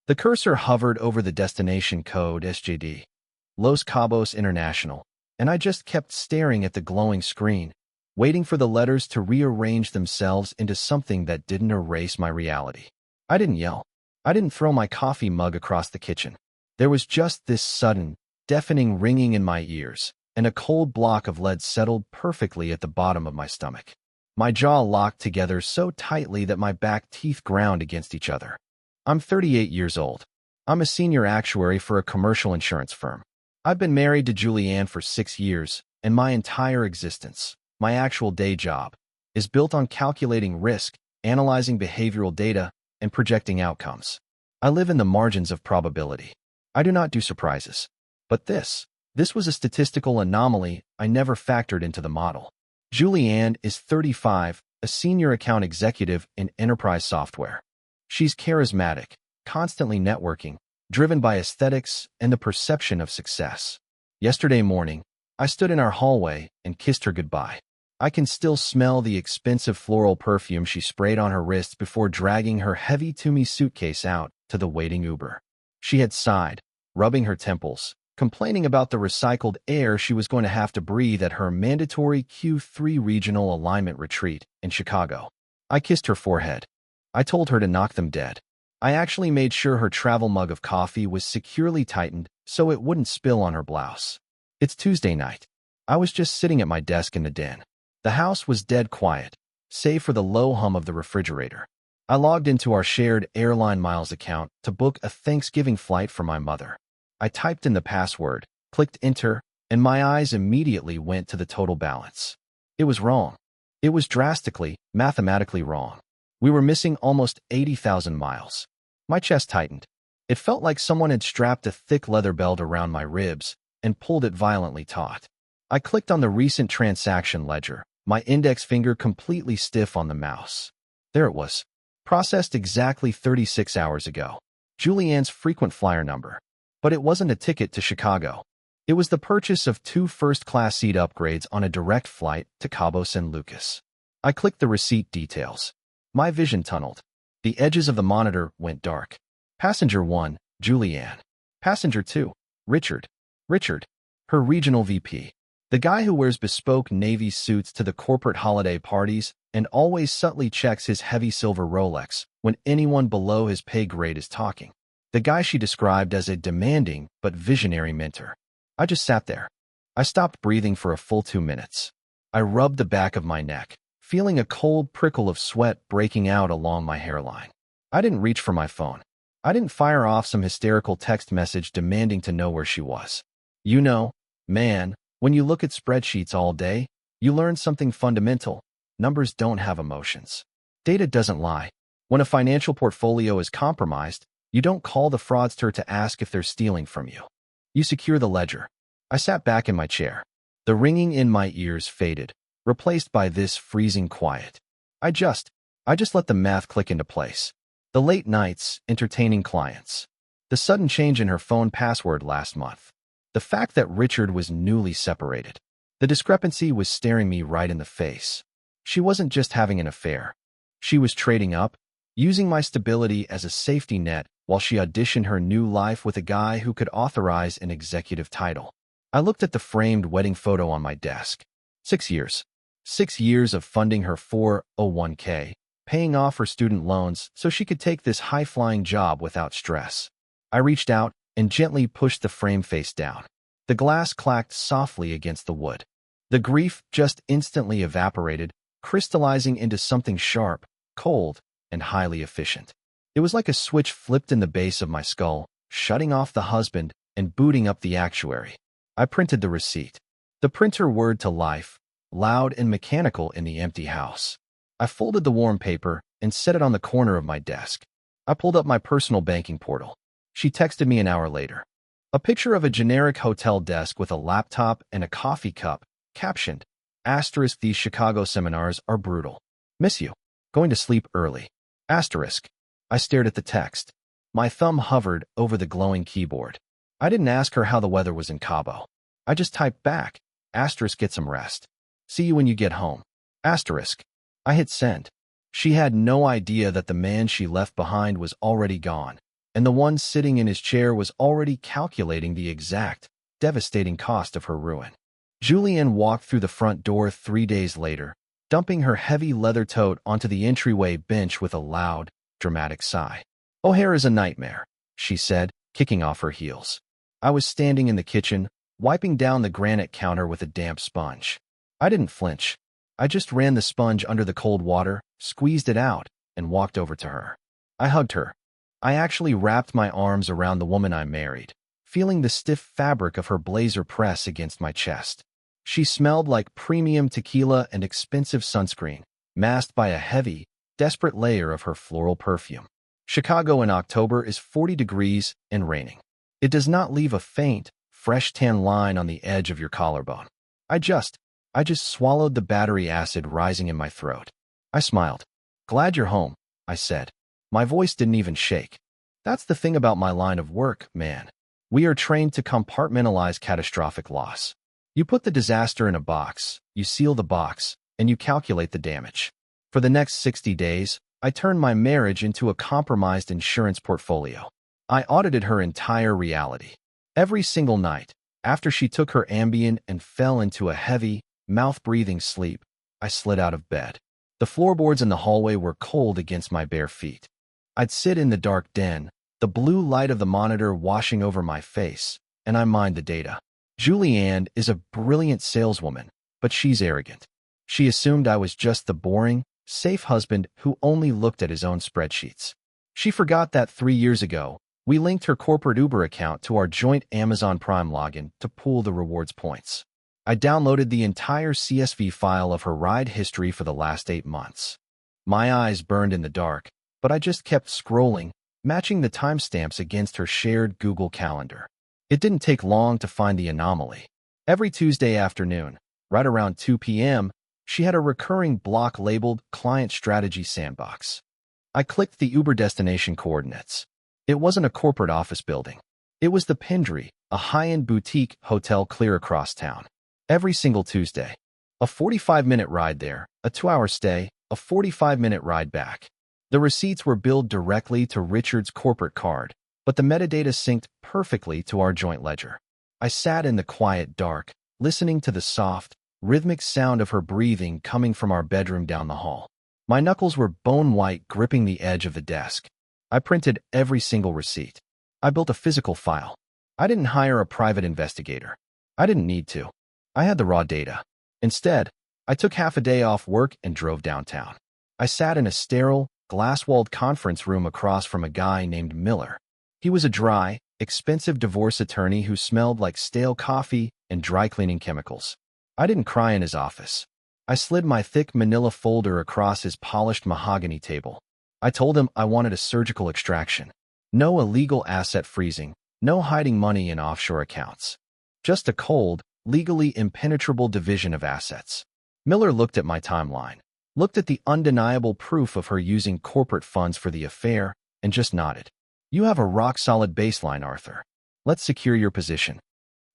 The cursor hovered over the destination code SJD, Los Cabos International, and I just kept staring at the glowing screen, waiting for the letters to rearrange themselves into something that didn't erase my reality. I didn't yell. I didn't throw my coffee mug across the kitchen. There was just this sudden, deafening ringing in my ears, and a cold block of lead settled perfectly at the bottom of my stomach. My jaw locked together so tightly that my back teeth ground against each other. I'm 38 years old. I'm a senior actuary for a commercial insurance firm. I've been married to Julianne for 6 years, and my entire existence, my actual day job, is built on calculating risk, analyzing behavioral data, and projecting outcomes. I live in the margins of probability. I do not do surprises. But this was a statistical anomaly I never factored into the model. Julianne is 35, a senior account executive in enterprise software. She's charismatic, constantly networking, driven by aesthetics and the perception of success. Yesterday morning, I stood in our hallway and kissed her goodbye. I can still smell the expensive floral perfume she sprayed on her wrists before dragging her heavy Toomey suitcase out to the waiting Uber. She had sighed, rubbing her temples, complaining about the recycled air she was going to have to breathe at her mandatory Q3 regional alignment retreat in Chicago. I kissed her forehead. I told her to knock them dead. I actually made sure her travel mug of coffee was securely tightened so it wouldn't spill on her blouse. It's Tuesday night. I was just sitting at my desk in the den. The house was dead quiet, save for the low hum of the refrigerator. I logged into our shared airline miles account to book a Thanksgiving flight for my mother. I typed in the password, clicked enter, and my eyes immediately went to the total balance. It was wrong. It was drastically, mathematically wrong. We were missing almost 80,000 miles. My chest tightened. It felt like someone had strapped a thick leather belt around my ribs and pulled it violently taut. I clicked on the recent transaction ledger, my index finger completely stiff on the mouse. There it was. Processed exactly 36 hours ago. Julianne's frequent flyer number. But it wasn't a ticket to Chicago. It was the purchase of 2 first-class seat upgrades on a direct flight to Cabo San Lucas. I clicked the receipt details. My vision tunneled. The edges of the monitor went dark. Passenger 1, Julianne. Passenger 2, Richard. Richard, her regional VP. The guy who wears bespoke navy suits to the corporate holiday parties and always subtly checks his heavy silver Rolex when anyone below his pay grade is talking. The guy she described as a demanding but visionary mentor. I just sat there. I stopped breathing for a full 2 minutes. I rubbed the back of my neck, feeling a cold prickle of sweat breaking out along my hairline. I didn't reach for my phone. I didn't fire off some hysterical text message demanding to know where she was. You know, man, when you look at spreadsheets all day, you learn something fundamental. Numbers don't have emotions. Data doesn't lie. When a financial portfolio is compromised, you don't call the fraudster to ask if they're stealing from you. You secure the ledger. I sat back in my chair. The ringing in my ears faded, replaced by this freezing quiet. I just let the math click into place. The late nights, entertaining clients. The sudden change in her phone password last month. The fact that Richard was newly separated. The discrepancy was staring me right in the face. She wasn't just having an affair. She was trading up, using my stability as a safety net while she auditioned her new life with a guy who could authorize an executive title. I looked at the framed wedding photo on my desk. 6 years. 6 years of funding her 401k, paying off her student loans so she could take this high-flying job without stress. I reached out and gently pushed the frame face down. The glass clacked softly against the wood. The grief just instantly evaporated, crystallizing into something sharp, cold, and highly efficient. It was like a switch flipped in the base of my skull, shutting off the husband and booting up the actuary. I printed the receipt. The printer whirred to life, loud and mechanical in the empty house. I folded the warm paper and set it on the corner of my desk. I pulled up my personal banking portal. She texted me an hour later. A picture of a generic hotel desk with a laptop and a coffee cup, captioned, *, these Chicago seminars are brutal. Miss you. Going to sleep early. *. I stared at the text. My thumb hovered over the glowing keyboard. I didn't ask her how the weather was in Cabo. I just typed back, *, get some rest. See you when you get home. *. I hit send. She had no idea that the man she left behind was already gone. and the one sitting in his chair was already calculating the exact, devastating cost of her ruin. Julianne walked through the front door 3 days later, dumping her heavy leather tote onto the entryway bench with a loud, dramatic sigh. "O'Hare is a nightmare," she said, kicking off her heels. I was standing in the kitchen, wiping down the granite counter with a damp sponge. I didn't flinch. I just ran the sponge under the cold water, squeezed it out, and walked over to her. I hugged her. I actually wrapped my arms around the woman I married, feeling the stiff fabric of her blazer press against my chest. She smelled like premium tequila and expensive sunscreen, masked by a heavy, desperate layer of her floral perfume. Chicago in October is 40 degrees and raining. It does not leave a faint, fresh tan line on the edge of your collarbone. I just swallowed the battery acid rising in my throat. I smiled. "Glad you're home," I said. My voice didn't even shake. That's the thing about my line of work, man. We are trained to compartmentalize catastrophic loss. You put the disaster in a box, you seal the box, and you calculate the damage. For the next 60 days, I turned my marriage into a compromised insurance portfolio. I audited her entire reality. Every single night, after she took her Ambien and fell into a heavy, mouth-breathing sleep, I slid out of bed. The floorboards in the hallway were cold against my bare feet. I'd sit in the dark den, the blue light of the monitor washing over my face, and I mined the data. Julianne is a brilliant saleswoman, but she's arrogant. She assumed I was just the boring, safe husband who only looked at his own spreadsheets. She forgot that 3 years ago, we linked her corporate Uber account to our joint Amazon Prime login to pool the rewards points. I downloaded the entire CSV file of her ride history for the last 8 months. My eyes burned in the dark, but I just kept scrolling, matching the timestamps against her shared Google Calendar. It didn't take long to find the anomaly. Every Tuesday afternoon, right around 2 p.m., she had a recurring block labeled Client Strategy Sandbox. I clicked the Uber destination coordinates. It wasn't a corporate office building. It was the Pendry, a high-end boutique hotel clear across town. Every single Tuesday. A 45-minute ride there, a 2-hour stay, a 45-minute ride back. The receipts were billed directly to Richard's corporate card, but the metadata synced perfectly to our joint ledger. I sat in the quiet dark, listening to the soft, rhythmic sound of her breathing coming from our bedroom down the hall. My knuckles were bone-white, gripping the edge of the desk. I printed every single receipt. I built a physical file. I didn't hire a private investigator. I didn't need to. I had the raw data. Instead, I took half a day off work and drove downtown. I sat in a sterile, glass-walled conference room across from a guy named Miller. He was a dry, expensive divorce attorney who smelled like stale coffee and dry cleaning chemicals. I didn't cry in his office. I slid my thick manila folder across his polished mahogany table. I told him I wanted a surgical extraction. No illegal asset freezing, no hiding money in offshore accounts. Just a cold, legally impenetrable division of assets. Miller looked at my timeline, looked at the undeniable proof of her using corporate funds for the affair, and just nodded. "You have a rock-solid baseline, Arthur. Let's secure your position."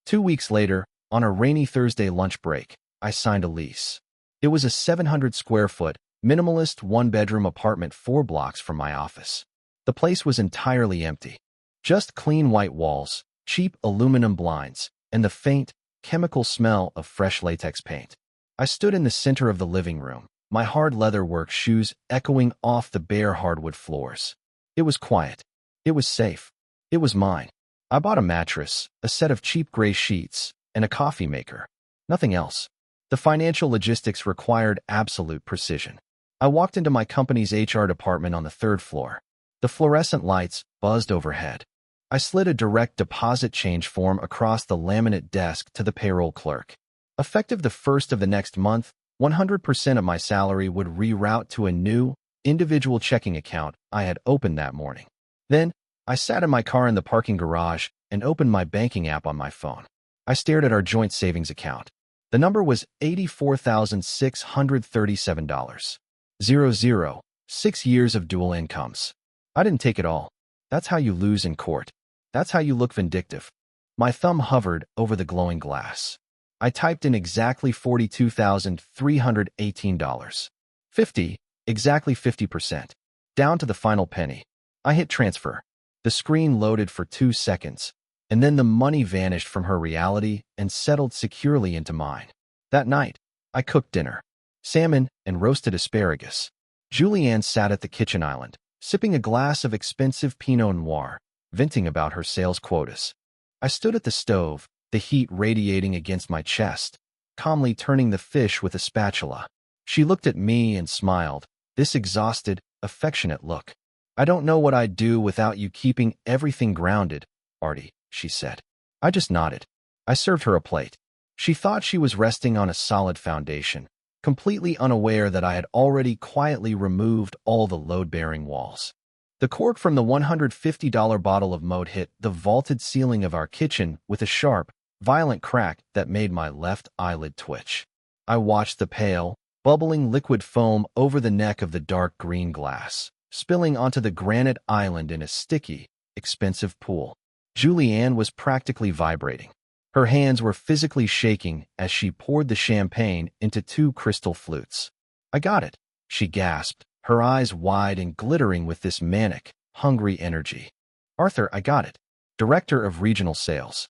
2 weeks later, on a rainy Thursday lunch break, I signed a lease. It was a 700-square-foot, minimalist one-bedroom apartment 4 blocks from my office. The place was entirely empty. Just clean white walls, cheap aluminum blinds, and the faint, chemical smell of fresh latex paint. I stood in the center of the living room, my hard leather work shoes echoing off the bare hardwood floors. It was quiet. It was safe. It was mine. I bought a mattress, a set of cheap gray sheets, and a coffee maker. Nothing else. The financial logistics required absolute precision. I walked into my company's HR department on the 3rd floor. The fluorescent lights buzzed overhead. I slid a direct deposit change form across the laminate desk to the payroll clerk. Effective the 1st of the next month, 100% of my salary would reroute to a new, individual checking account I had opened that morning. Then, I sat in my car in the parking garage and opened my banking app on my phone. I stared at our joint savings account. The number was $84,637. 6 years of dual incomes. I didn't take it all. That's how you lose in court. That's how you look vindictive. My thumb hovered over the glowing glass. I typed in exactly $42,318. 50, exactly 50%. Down to the final penny. I hit transfer. The screen loaded for 2 seconds, and then the money vanished from her reality and settled securely into mine. That night, I cooked dinner. Salmon and roasted asparagus. Julianne sat at the kitchen island, sipping a glass of expensive Pinot Noir, venting about her sales quotas. I stood at the stove, the heat radiating against my chest, calmly turning the fish with a spatula. She looked at me and smiled, this exhausted, affectionate look. "I don't know what I'd do without you keeping everything grounded, Artie," she said. I just nodded. I served her a plate. She thought she was resting on a solid foundation, completely unaware that I had already quietly removed all the load-bearing walls. The cork from the $150 bottle of Moat hit the vaulted ceiling of our kitchen with a sharp, violent crack that made my left eyelid twitch. I watched the pale, bubbling liquid foam over the neck of the dark green glass, spilling onto the granite island in a sticky, expensive pool. Julianne was practically vibrating. Her hands were physically shaking as she poured the champagne into 2 crystal flutes. "I got it," she gasped, her eyes wide and glittering with this manic, hungry energy. "Arthur, I got it. Director of Regional Sales."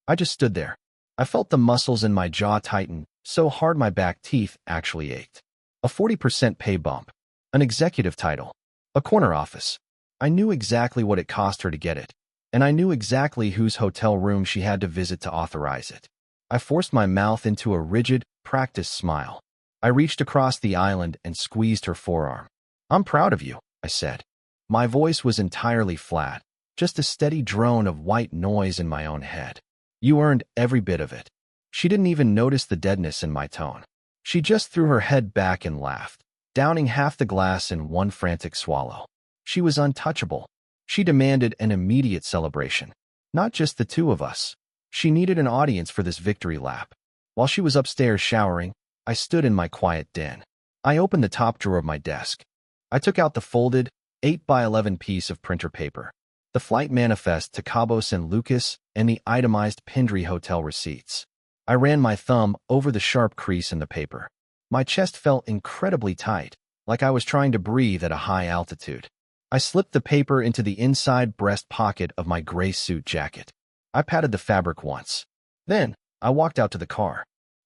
I just stood there. I felt the muscles in my jaw tighten so hard my back teeth actually ached. A 40% pay bump. An executive title. A corner office. I knew exactly what it cost her to get it, and I knew exactly whose hotel room she had to visit to authorize it. I forced my mouth into a rigid, practiced smile. I reached across the island and squeezed her forearm. "I'm proud of you," I said. My voice was entirely flat, just a steady drone of white noise in my own head. "You earned every bit of it." She didn't even notice the deadness in my tone. She just threw her head back and laughed, downing half the glass in one frantic swallow. She was untouchable. She demanded an immediate celebration. Not just the 2 of us. She needed an audience for this victory lap. While she was upstairs showering, I stood in my quiet den. I opened the top drawer of my desk. I took out the folded, 8x11 piece of printer paper, the flight manifest to Cabo San Lucas, and the itemized Pendry hotel receipts. I ran my thumb over the sharp crease in the paper. My chest felt incredibly tight, like I was trying to breathe at a high altitude. I slipped the paper into the inside breast pocket of my gray suit jacket. I patted the fabric once. Then, I walked out to the car.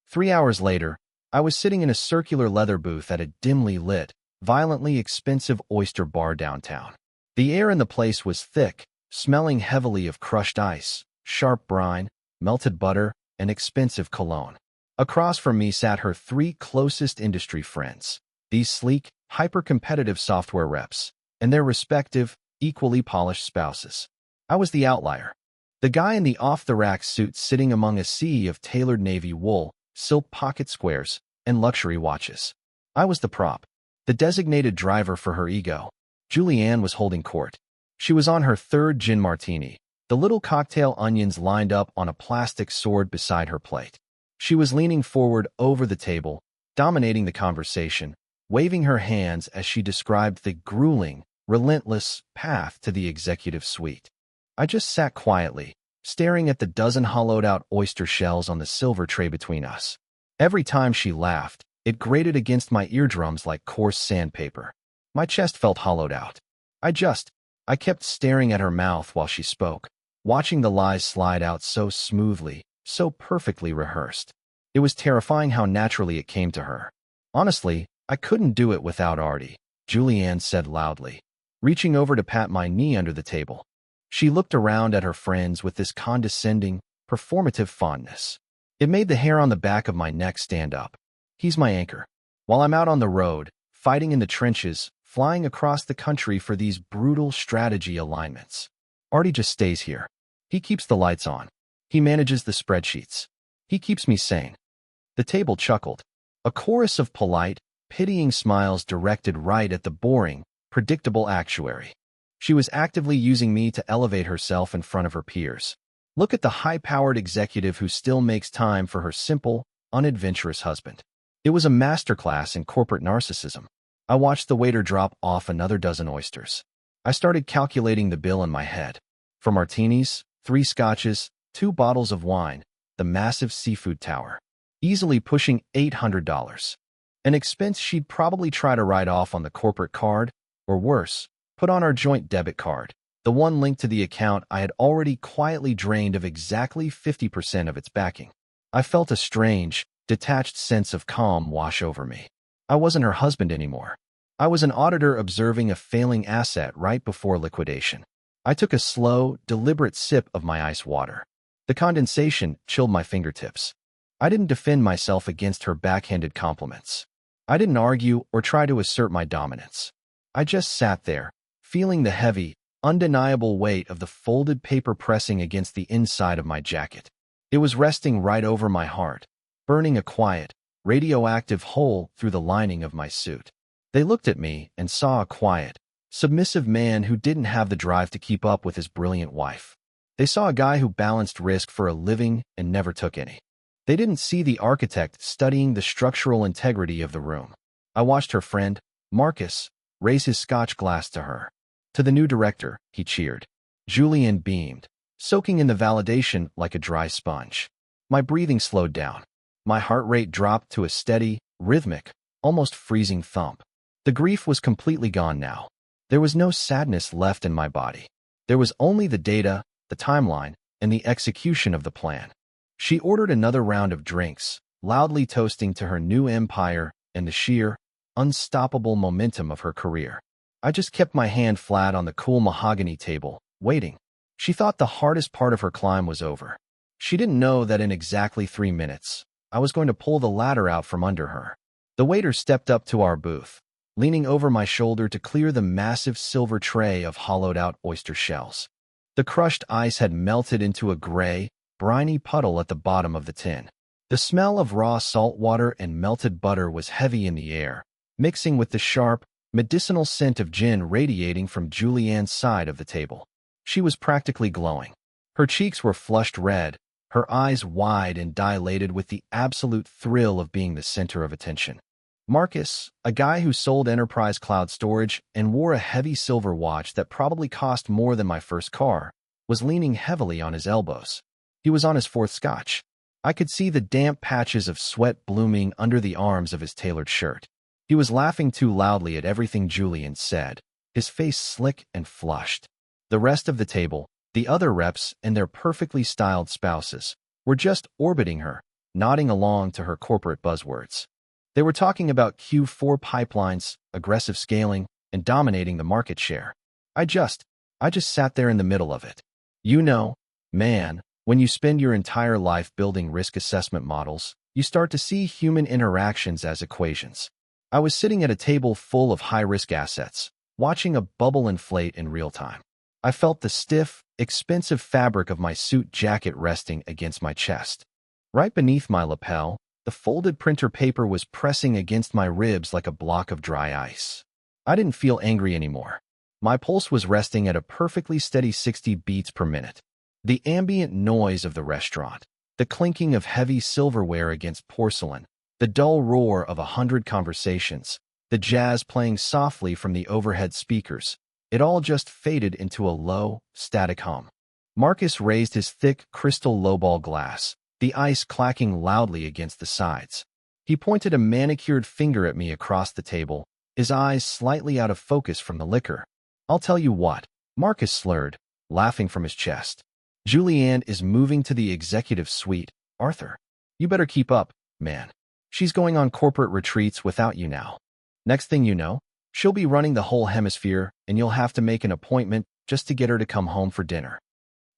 3 hours later, I was sitting in a circular leather booth at a dimly lit, violently expensive oyster bar downtown. The air in the place was thick, smelling heavily of crushed ice, sharp brine, melted butter, and expensive cologne. Across from me sat her 3 closest industry friends, these sleek, hyper-competitive software reps, and their respective, equally polished spouses. I was the outlier. The guy in the off-the-rack suit sitting among a sea of tailored navy wool, silk pocket squares, and luxury watches. I was the prop, the designated driver for her ego. Julianne was holding court. She was on her 3rd gin martini, the little cocktail onions lined up on a plastic sword beside her plate. She was leaning forward over the table, dominating the conversation, waving her hands as she described the grueling, relentless path to the executive suite. I just sat quietly, staring at the dozen hollowed-out oyster shells on the silver tray between us. Every time she laughed, it grated against my eardrums like coarse sandpaper. My chest felt hollowed out. I kept staring at her mouth while she spoke, watching the lies slide out so smoothly, so perfectly rehearsed. It was terrifying how naturally it came to her. "Honestly, I couldn't do it without Artie," Julianne said loudly, reaching over to pat my knee under the table. She looked around at her friends with this condescending, performative fondness. It made the hair on the back of my neck stand up. He's my anchor. While I'm out on the road, fighting in the trenches, flying across the country for these brutal strategy alignments. Artie just stays here. He keeps the lights on. He manages the spreadsheets. He keeps me sane. The table chuckled. A chorus of polite, pitying smiles directed right at the boring, predictable actuary. She was actively using me to elevate herself in front of her peers. Look at the high-powered executive who still makes time for her simple, unadventurous husband. It was a masterclass in corporate narcissism. I watched the waiter drop off another dozen oysters. I started calculating the bill in my head. For martinis, 3 scotches, 2 bottles of wine, the massive seafood tower. Easily pushing $800. An expense she'd probably try to write off on the corporate card, or worse, put on our joint debit card. The one linked to the account I had already quietly drained of exactly 50% of its backing. I felt a strange, detached sense of calm wash over me. I wasn't her husband anymore. I was an auditor observing a failing asset right before liquidation. I took a slow, deliberate sip of my ice water. The condensation chilled my fingertips. I didn't defend myself against her backhanded compliments. I didn't argue or try to assert my dominance. I just sat there, feeling the heavy, undeniable weight of the folded paper pressing against the inside of my jacket. It was resting right over my heart, burning a quiet, radioactive hole through the lining of my suit. They looked at me and saw a quiet, submissive man who didn't have the drive to keep up with his brilliant wife. They saw a guy who balanced risk for a living and never took any. They didn't see the architect studying the structural integrity of the room. I watched her friend, Marcus, raise his scotch glass to her. To the new director, he cheered. Julian beamed, soaking in the validation like a dry sponge. My breathing slowed down. My heart rate dropped to a steady, rhythmic, almost freezing thump. The grief was completely gone now. There was no sadness left in my body. There was only the data, the timeline, and the execution of the plan. She ordered another round of drinks, loudly toasting to her new empire and the sheer, unstoppable momentum of her career. I just kept my hand flat on the cool mahogany table, waiting. She thought the hardest part of her climb was over. She didn't know that in exactly 3 minutes, I was going to pull the ladder out from under her. The waiter stepped up to our booth, leaning over my shoulder to clear the massive silver tray of hollowed-out oyster shells. The crushed ice had melted into a gray, briny puddle at the bottom of the tin. The smell of raw salt water and melted butter was heavy in the air, mixing with the sharp, medicinal scent of gin radiating from Julianne's side of the table. She was practically glowing. Her cheeks were flushed red, her eyes wide and dilated with the absolute thrill of being the center of attention. Marcus, a guy who sold enterprise cloud storage and wore a heavy silver watch that probably cost more than my first car, was leaning heavily on his elbows. He was on his fourth scotch. I could see the damp patches of sweat blooming under the arms of his tailored shirt. He was laughing too loudly at everything Julian said, his face slick and flushed. The rest of the table, the other reps and their perfectly styled spouses, were just orbiting her, nodding along to her corporate buzzwords. They were talking about Q4 pipelines, aggressive scaling, and dominating the market share. I just sat there in the middle of it. You know, man, when you spend your entire life building risk assessment models, you start to see human interactions as equations. I was sitting at a table full of high-risk assets, watching a bubble inflate in real time. I felt the stiff, expensive fabric of my suit jacket resting against my chest. Right beneath my lapel, the folded printer paper was pressing against my ribs like a block of dry ice. I didn't feel angry anymore. My pulse was resting at a perfectly steady 60 beats per minute. The ambient noise of the restaurant, the clinking of heavy silverware against porcelain, the dull roar of 100 conversations, the jazz playing softly from the overhead speakers, it all just faded into a low, static hum. Marcus raised his thick, crystal lowball glass, the ice clacking loudly against the sides. He pointed a manicured finger at me across the table, his eyes slightly out of focus from the liquor. I'll tell you what, Marcus slurred, laughing from his chest. Julianne is moving to the executive suite, Arthur. You better keep up, man. She's going on corporate retreats without you now. Next thing you know, she'll be running the whole hemisphere, and you'll have to make an appointment just to get her to come home for dinner.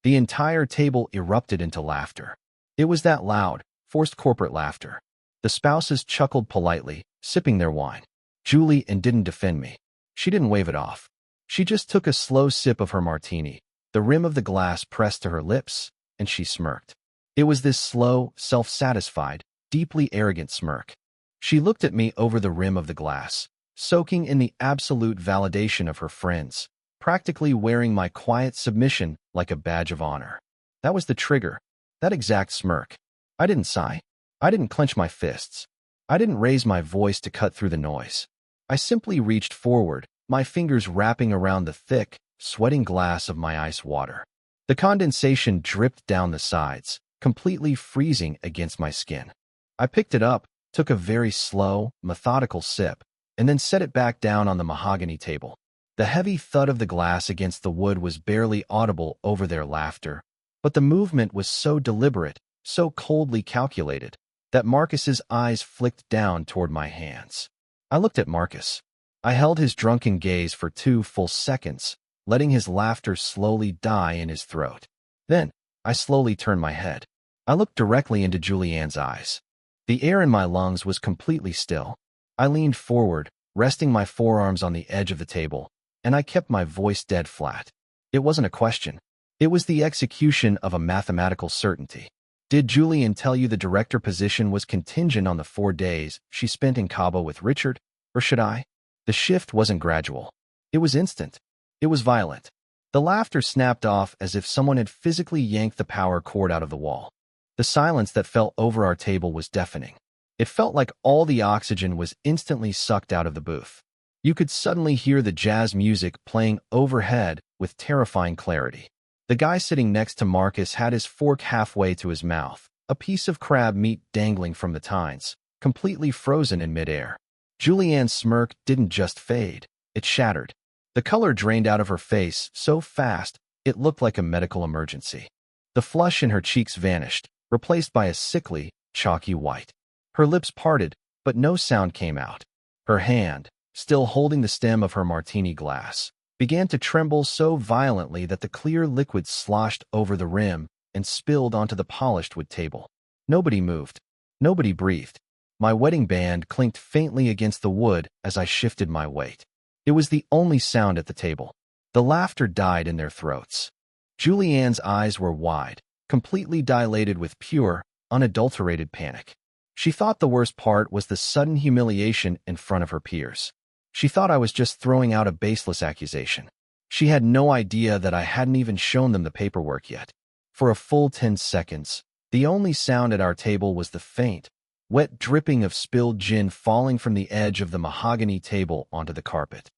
The entire table erupted into laughter. It was that loud, forced corporate laughter. The spouses chuckled politely, sipping their wine. Julianne didn't defend me. She didn't wave it off. She just took a slow sip of her martini, the rim of the glass pressed to her lips, and she smirked. It was this slow, self-satisfied, deeply arrogant smirk. She looked at me over the rim of the glass, soaking in the absolute validation of her friends, practically wearing my quiet submission like a badge of honor. That was the trigger, that exact smirk. I didn't sigh. I didn't clench my fists. I didn't raise my voice to cut through the noise. I simply reached forward, my fingers wrapping around the thick, sweating glass of my ice water. The condensation dripped down the sides, completely freezing against my skin. I picked it up, took a very slow, methodical sip, and then set it back down on the mahogany table. The heavy thud of the glass against the wood was barely audible over their laughter, but the movement was so deliberate, so coldly calculated, that Marcus's eyes flicked down toward my hands. I looked at Marcus. I held his drunken gaze for 2 full seconds, letting his laughter slowly die in his throat. Then, I slowly turned my head. I looked directly into Julianne's eyes. The air in my lungs was completely still. I leaned forward, resting my forearms on the edge of the table, and I kept my voice dead flat. It wasn't a question. It was the execution of a mathematical certainty. Did Julianne tell you the director position was contingent on the 4 days she spent in Cabo with Richard, or should I? The shift wasn't gradual. It was instant. It was violent. The laughter snapped off as if someone had physically yanked the power cord out of the wall. The silence that fell over our table was deafening. It felt like all the oxygen was instantly sucked out of the booth. You could suddenly hear the jazz music playing overhead with terrifying clarity. The guy sitting next to Marcus had his fork halfway to his mouth, a piece of crab meat dangling from the tines, completely frozen in midair. Julianne's smirk didn't just fade, it shattered. The color drained out of her face so fast it looked like a medical emergency. The flush in her cheeks vanished, replaced by a sickly, chalky white. Her lips parted, but no sound came out. Her hand, still holding the stem of her martini glass, began to tremble so violently that the clear liquid sloshed over the rim and spilled onto the polished wood table. Nobody moved. Nobody breathed. My wedding band clinked faintly against the wood as I shifted my weight. It was the only sound at the table. The laughter died in their throats. Julianne's eyes were wide, completely dilated with pure, unadulterated panic. She thought the worst part was the sudden humiliation in front of her peers. She thought I was just throwing out a baseless accusation. She had no idea that I hadn't even shown them the paperwork yet. For a full 10 seconds, the only sound at our table was the faint, wet dripping of spilled gin falling from the edge of the mahogany table onto the carpet.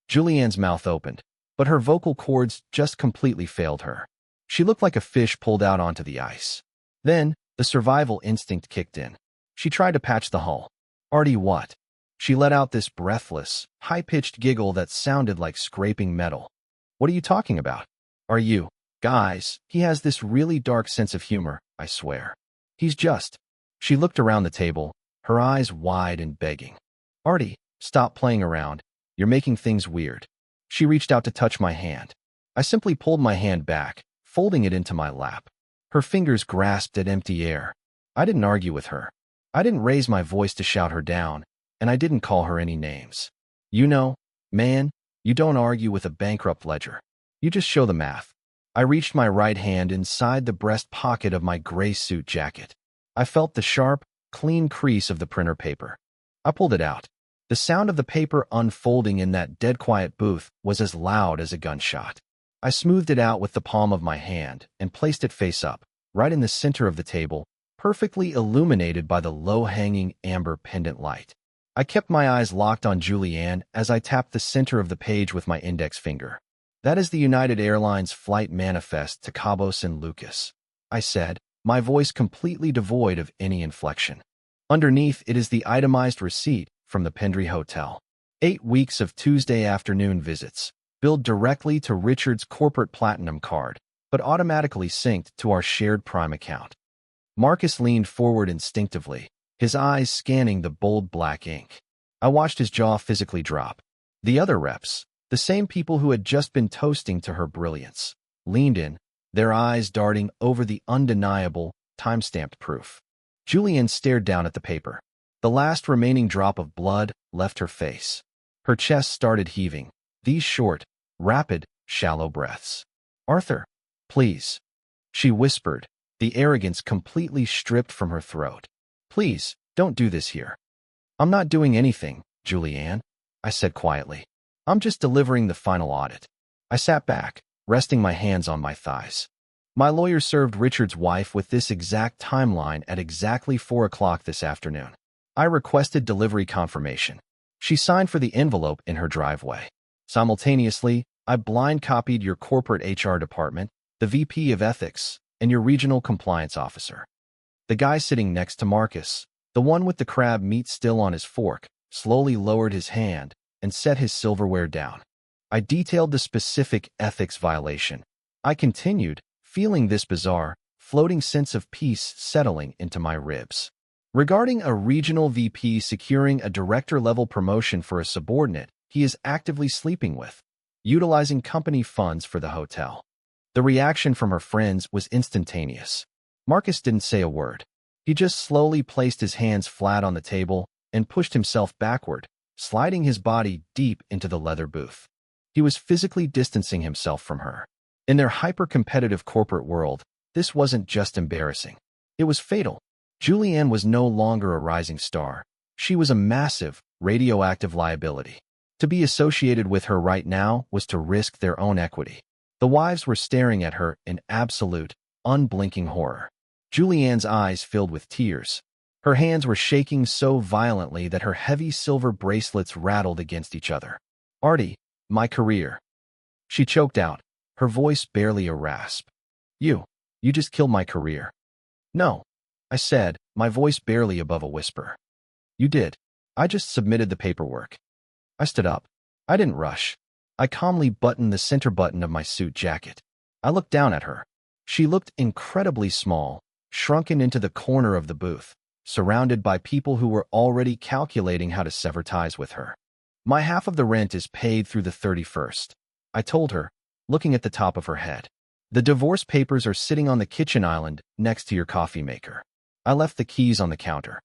Julianne's mouth opened, but her vocal cords just completely failed her. She looked like a fish pulled out onto the ice. Then, the survival instinct kicked in. She tried to patch the hull. Artie what? She let out this breathless, high-pitched giggle that sounded like scraping metal. What are you talking about? Are you? Guys, he has this really dark sense of humor, I swear. He's just... She looked around the table, her eyes wide and begging. Artie, stop playing around. You're making things weird. She reached out to touch my hand. I simply pulled my hand back, folding it into my lap. Her fingers grasped at empty air. I didn't argue with her. I didn't raise my voice to shout her down, and I didn't call her any names. You know, man, you don't argue with a bankrupt ledger. You just show the math. I reached my right hand inside the breast pocket of my gray suit jacket. I felt the sharp, clean crease of the printer paper. I pulled it out. The sound of the paper unfolding in that dead-quiet booth was as loud as a gunshot. I smoothed it out with the palm of my hand and placed it face up, right in the center of the table, perfectly illuminated by the low-hanging amber pendant light. I kept my eyes locked on Julianne as I tapped the center of the page with my index finger. That is the United Airlines flight manifest to Cabo San Lucas, I said, my voice completely devoid of any inflection. Underneath it is the itemized receipt from the Pendry Hotel. 8 weeks of Tuesday afternoon visits, billed directly to Richard's corporate platinum card, but automatically synced to our shared Prime account. Marcus leaned forward instinctively, his eyes scanning the bold black ink. I watched his jaw physically drop. The other reps, the same people who had just been toasting to her brilliance, leaned in, their eyes darting over the undeniable, time-stamped proof. Julianne stared down at the paper. The last remaining drop of blood left her face. Her chest started heaving, these short, rapid, shallow breaths. Arthur, please, she whispered, the arrogance completely stripped from her throat. Please, don't do this here. I'm not doing anything, Julianne, I said quietly. I'm just delivering the final audit. I sat back, resting my hands on my thighs. My lawyer served Richard's wife with this exact timeline at exactly 4 o'clock this afternoon. I requested delivery confirmation. She signed for the envelope in her driveway. Simultaneously, I blind copied your corporate HR department, the VP of Ethics, and your regional compliance officer. The guy sitting next to Marcus, the one with the crab meat still on his fork, slowly lowered his hand and set his silverware down. I detailed the specific ethics violation. I continued, feeling this bizarre, floating sense of peace settling into my ribs. Regarding a regional VP securing a director-level promotion for a subordinate he is actively sleeping with, utilizing company funds for the hotel. The reaction from her friends was instantaneous. Marcus didn't say a word. He just slowly placed his hands flat on the table and pushed himself backward, sliding his body deep into the leather booth. He was physically distancing himself from her. In their hyper-competitive corporate world, this wasn't just embarrassing. It was fatal. Julianne was no longer a rising star. She was a massive, radioactive liability. To be associated with her right now was to risk their own equity. The wives were staring at her in absolute, unblinking horror. Julianne's eyes filled with tears. Her hands were shaking so violently that her heavy silver bracelets rattled against each other. "Artie, my career." She choked out, her voice barely a rasp. You just killed my career." "No," I said, my voice barely above a whisper. "You did. I just submitted the paperwork." I stood up. I didn't rush. I calmly buttoned the center button of my suit jacket. I looked down at her. She looked incredibly small, shrunken into the corner of the booth, surrounded by people who were already calculating how to sever ties with her. "My half of the rent is paid through the 31st, I told her, looking at the top of her head. "The divorce papers are sitting on the kitchen island next to your coffee maker." I left the keys on the counter.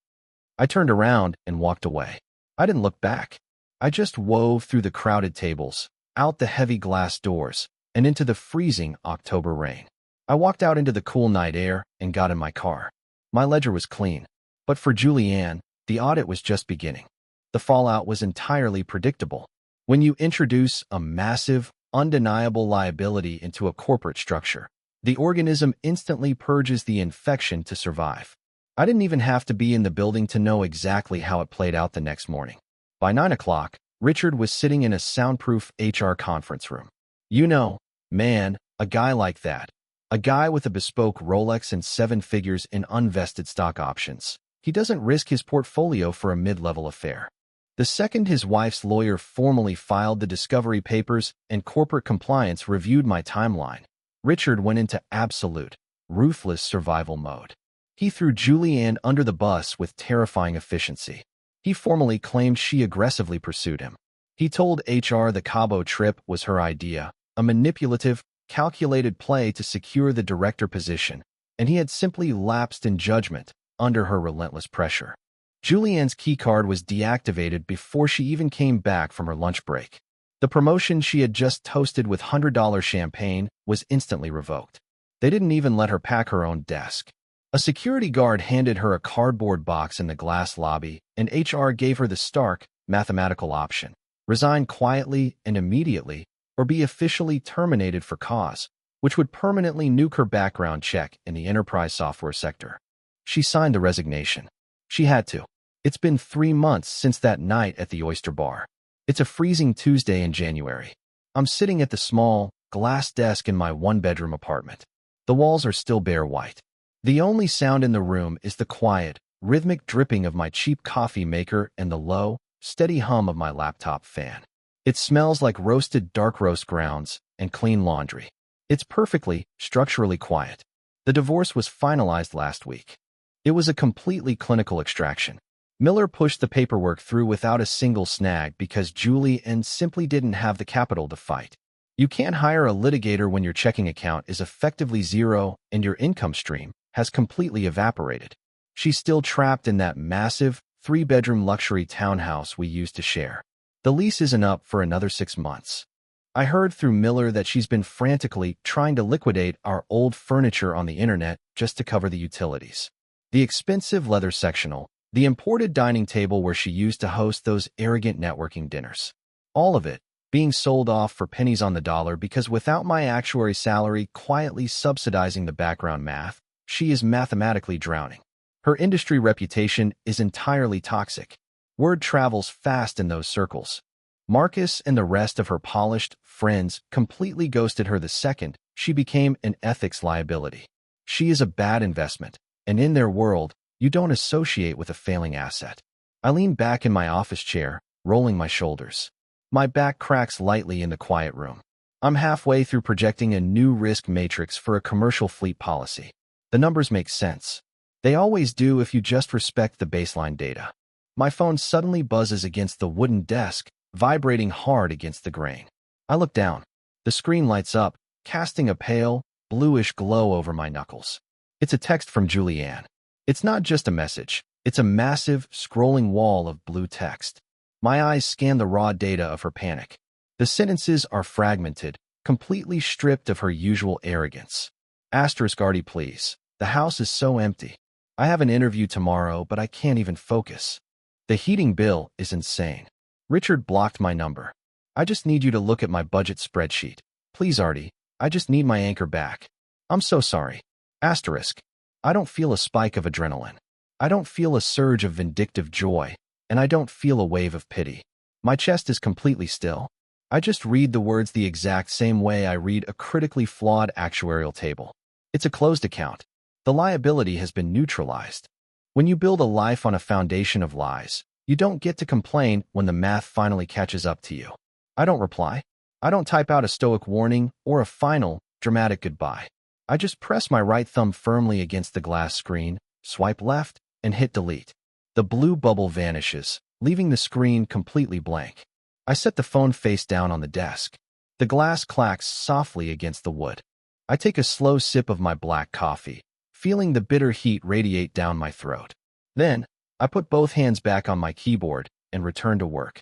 I turned around and walked away. I didn't look back. I just wove through the crowded tables, out the heavy glass doors, and into the freezing October rain. I walked out into the cool night air and got in my car. My ledger was clean. But for Julianne, the audit was just beginning. The fallout was entirely predictable. When you introduce a massive, undeniable liability into a corporate structure, the organism instantly purges the infection to survive. I didn't even have to be in the building to know exactly how it played out the next morning. By 9 o'clock, Richard was sitting in a soundproof HR conference room. "You know, man, a guy like that, a guy with a bespoke Rolex and 7 figures in unvested stock options, he doesn't risk his portfolio for a mid-level affair." The second his wife's lawyer formally filed the discovery papers and corporate compliance reviewed my timeline, Richard went into absolute, ruthless survival mode. He threw Julianne under the bus with terrifying efficiency. He formally claimed she aggressively pursued him. He told HR the Cabo trip was her idea, a manipulative, calculated play to secure the director position, and he had simply lapsed in judgment under her relentless pressure. Julianne's keycard was deactivated before she even came back from her lunch break. The promotion she had just toasted with $100 champagne was instantly revoked. They didn't even let her pack her own desk. A security guard handed her a cardboard box in the glass lobby, and HR gave her the stark, mathematical option: resign quietly and immediately, or be officially terminated for cause, which would permanently nuke her background check in the enterprise software sector. She signed the resignation. She had to. It's been 3 months since that night at the Oyster Bar. It's a freezing Tuesday in January. I'm sitting at the small, glass desk in my one-bedroom apartment. The walls are still bare white. The only sound in the room is the quiet, rhythmic dripping of my cheap coffee maker and the low, steady hum of my laptop fan. It smells like roasted dark roast grounds and clean laundry. It's perfectly, structurally quiet. The divorce was finalized last week. It was a completely clinical extraction. Miller pushed the paperwork through without a single snag because Julianne simply didn't have the capital to fight. You can't hire a litigator when your checking account is effectively zero and your income stream has completely evaporated. She's still trapped in that massive, 3-bedroom luxury townhouse we used to share. The lease isn't up for another 6 months. I heard through Miller that she's been frantically trying to liquidate our old furniture on the internet just to cover the utilities. The expensive leather sectional, the imported dining table where she used to host those arrogant networking dinners. All of it being sold off for pennies on the dollar because without my actuary salary quietly subsidizing the background math, she is mathematically drowning. Her industry reputation is entirely toxic. Word travels fast in those circles. Marcus and the rest of her polished friends completely ghosted her the second she became an ethics liability. She is a bad investment, and in their world, you don't associate with a failing asset. I lean back in my office chair, rolling my shoulders. My back cracks lightly in the quiet room. I'm halfway through projecting a new risk matrix for a commercial fleet policy. The numbers make sense. They always do if you just respect the baseline data. My phone suddenly buzzes against the wooden desk, vibrating hard against the grain. I look down. The screen lights up, casting a pale, bluish glow over my knuckles. It's a text from Julianne. It's not just a message. It's a massive, scrolling wall of blue text. My eyes scan the raw data of her panic. The sentences are fragmented, completely stripped of her usual arrogance. Asterisk Artie, please. The house is so empty. I have an interview tomorrow, but I can't even focus. The heating bill is insane. Richard blocked my number. I just need you to look at my budget spreadsheet. Please, Artie. I just need my anchor back. I'm so sorry. Asterisk. I don't feel a spike of adrenaline. I don't feel a surge of vindictive joy, and I don't feel a wave of pity. My chest is completely still. I just read the words the exact same way I read a critically flawed actuarial table. It's a closed account. The liability has been neutralized. When you build a life on a foundation of lies, you don't get to complain when the math finally catches up to you. I don't reply. I don't type out a stoic warning or a final, dramatic goodbye. I just press my right thumb firmly against the glass screen, swipe left, and hit delete. The blue bubble vanishes, leaving the screen completely blank. I set the phone face down on the desk. The glass clacks softly against the wood. I take a slow sip of my black coffee, feeling the bitter heat radiate down my throat. Then, I put both hands back on my keyboard and return to work.